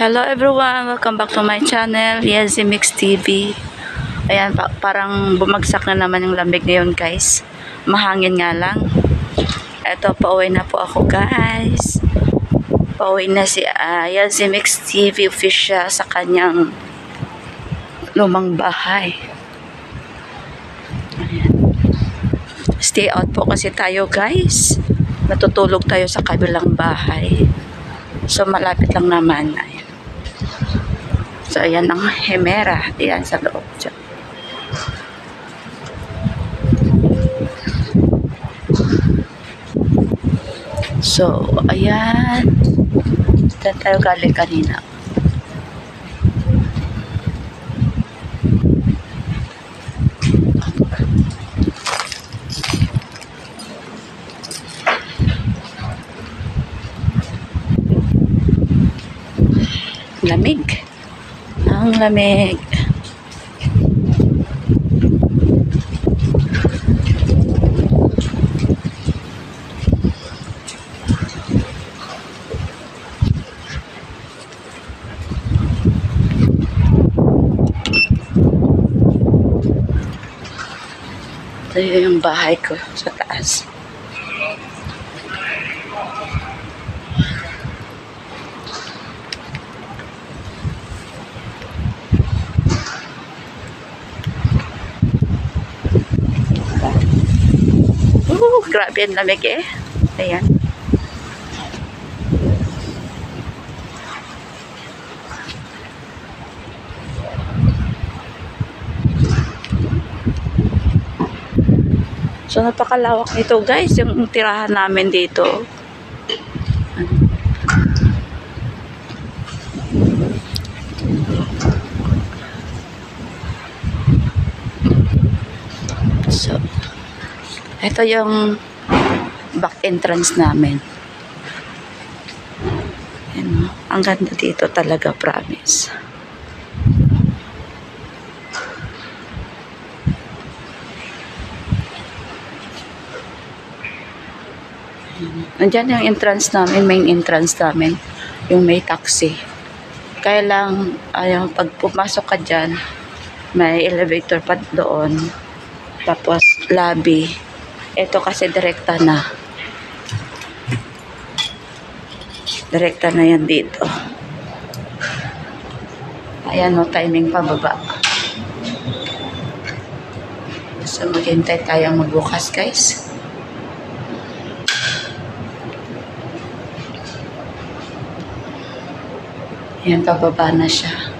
Hello everyone, welcome back to my channel, Yezy Mix TV. Ayan, parang bumagsak na naman yung lamig ngayon guys. Mahangin nga lang. Eto, pauwi na po ako guys. Pauwi na si Yezy Mix TV official sa kanyang lumang bahay. Ayan. Stay out po kasi tayo guys. Natutulog tayo sa kabilang bahay. So malapit lang naman. Ayan. So ayan ang Hemera. Ayan sa loob. So ayan. Diyan tayo galing kanina. Lamig. Ang lamig. Ito yung bahay ko sa taas. Grabe ang lamig eh. Ayan. So napakalawak nito guys, yung tirahan namin dito. So ito yung back entrance namin. Ayan, ang ganda dito talaga, promise. Nandiyan yung entrance namin, main entrance namin, yung may taxi. Kaya lang, pag pumasok ka dyan, may elevator pa doon. Tapos, lobby. Ito kasi direkta na. Direkta na yan dito. Ayan o, timing pababa. So, maghintay tayong magbukas guys. Ayan, pababa na siya.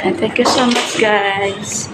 And thank you so much guys.